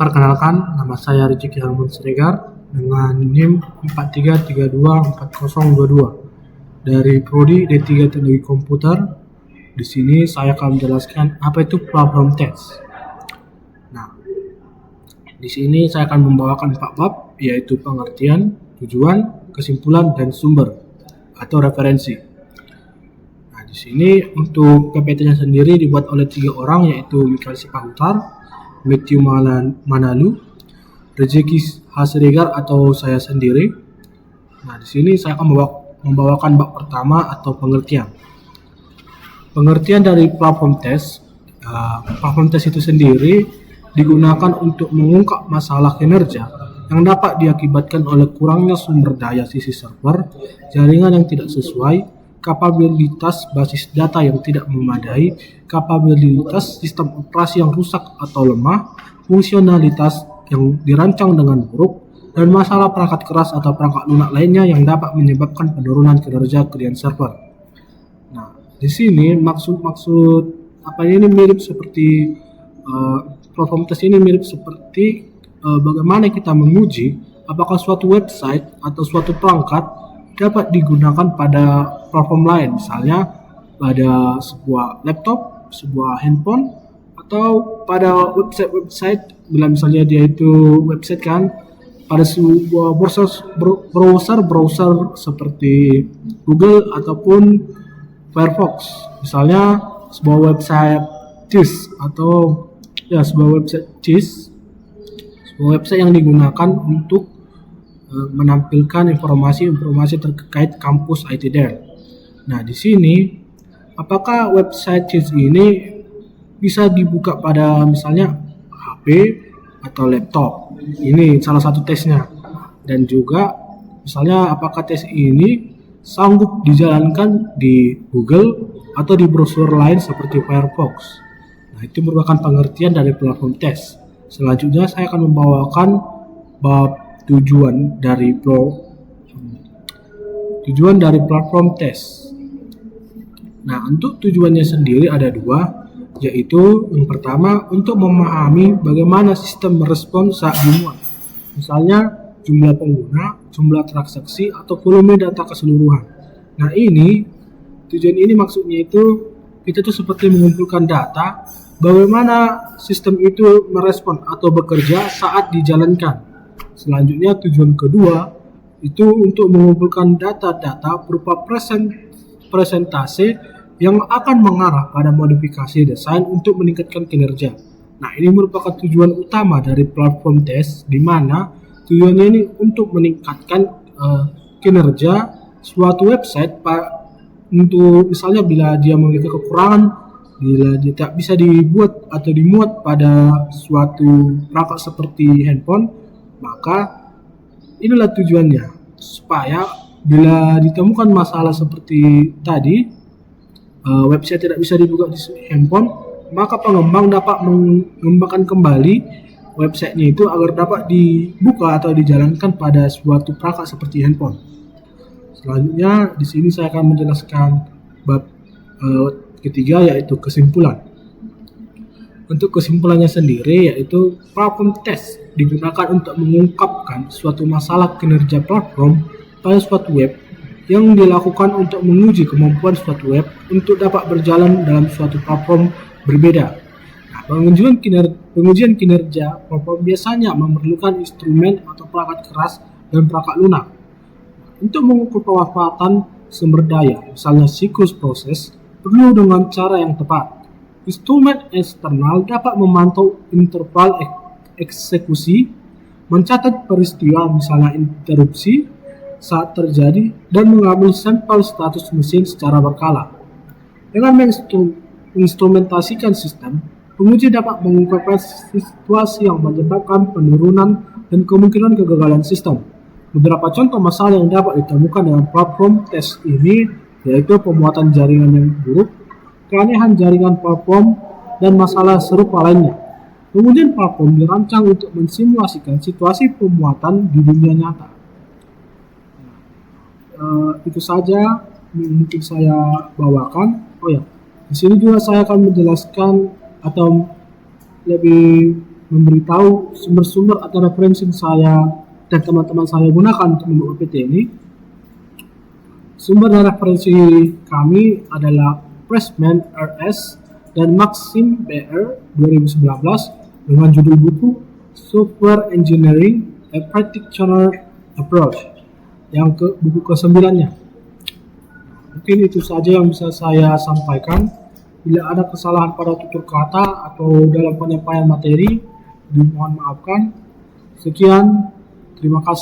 Perkenalkan, nama saya Rizky Harmun Siregar dengan NIM 43324022 dari Prodi D3 Teknologi Komputer. Di sini saya akan menjelaskan apa itu platform test. Nah, di sini saya akan membawakan 4 bab, yaitu pengertian, tujuan, kesimpulan, dan sumber atau referensi. Nah, di sini untuk PPT-nya sendiri dibuat oleh 3 orang, yaitu Mikael Sipahutar, Matthew Manalu, Rezeki Hasiregar atau saya sendiri. Nah, di sini saya akan membawakan bab pertama atau pengertian. Pengertian dari platform test. Platform test itu sendiri digunakan untuk mengungkap masalah kinerja yang dapat diakibatkan oleh kurangnya sumber daya sisi server, jaringan yang tidak sesuai, kapabilitas basis data yang tidak memadai, kapabilitas sistem operasi yang rusak atau lemah, fungsionalitas yang dirancang dengan buruk, dan masalah perangkat keras atau perangkat lunak lainnya yang dapat menyebabkan penurunan kinerja klien server. Nah, di sini maksud apa ini mirip seperti platform test ini mirip seperti bagaimana kita menguji apakah suatu website atau suatu perangkat dapat digunakan pada platform lain, misalnya pada sebuah laptop, sebuah handphone, atau pada website bila misalnya dia itu website kan pada sebuah browser seperti Google ataupun Firefox, misalnya sebuah website cheese atau sebuah website yang digunakan untuk menampilkan informasi terkait kampus ITDR. Nah, di sini apakah website cheese ini bisa dibuka pada misalnya HP atau laptop? Ini salah satu tesnya. Dan juga misalnya apakah tes ini sanggup dijalankan di Google atau di browser lain seperti Firefox. Nah, itu merupakan pengertian dari platform test. Selanjutnya saya akan membawakan bab tujuan dari platform test. Nah, untuk tujuannya sendiri ada 2, yaitu yang pertama untuk memahami bagaimana sistem merespon saat dimuat. Misalnya jumlah pengguna, jumlah transaksi, atau volume data keseluruhan. Nah, tujuan ini maksudnya itu kita tuh seperti mengumpulkan data bagaimana sistem itu merespon atau bekerja saat dijalankan. Selanjutnya tujuan kedua itu untuk mengumpulkan data-data berupa presentase yang akan mengarah pada modifikasi desain untuk meningkatkan kinerja. Nah, ini merupakan tujuan utama dari platform test, di mana tujuannya ini untuk meningkatkan kinerja suatu website untuk misalnya bila dia memiliki kekurangan, bila dia tak bisa dibuat atau dimuat pada suatu perangkat seperti handphone, maka inilah tujuannya, supaya bila ditemukan masalah seperti tadi, website tidak bisa dibuka di handphone, maka pengembang dapat mengembangkan kembali websitenya itu agar dapat dibuka atau dijalankan pada suatu perangkat seperti handphone. Selanjutnya di sini saya akan menjelaskan bab ketiga, yaitu kesimpulan. Untuk kesimpulannya sendiri yaitu platform test digunakan untuk mengungkapkan suatu masalah kinerja platform pada suatu web yang dilakukan untuk menguji kemampuan suatu web untuk dapat berjalan dalam suatu platform berbeda. Nah, pengujian kinerja platform biasanya memerlukan instrumen atau perangkat keras dan perangkat lunak. Untuk mengukur pemanfaatan sumber daya, misalnya siklus proses, perlu dengan cara yang tepat. Instrumen eksternal dapat memantau interval eksekusi, mencatat peristiwa misalnya interupsi saat terjadi, dan mengambil sampel status mesin secara berkala. Dengan menginstrumentasikan sistem, penguji dapat mengungkapkan situasi yang menyebabkan penurunan dan kemungkinan kegagalan sistem. Beberapa contoh masalah yang dapat ditemukan dengan platform test ini yaitu pemuatan jaringan yang buruk, keanehan jaringan platform, dan masalah serupa lainnya. Kemudian platform dirancang untuk mensimulasikan situasi pemuatan di dunia nyata. Itu saja mungkin saya bawakan. Di sini juga saya akan menjelaskan atau lebih memberitahu sumber-sumber atau referensi saya dan teman-teman saya gunakan untuk membuat PPT ini. Sumber dan referensi kami adalah Pressman RS dan Maxim BR 2019 dengan judul buku Software Engineering A Practitioner Approach yang buku ke-9-nya. Mungkin itu saja yang bisa saya sampaikan. Bila ada kesalahan pada tutur kata atau dalam penyampaian materi, dimohon maafkan. Sekian, terima kasih.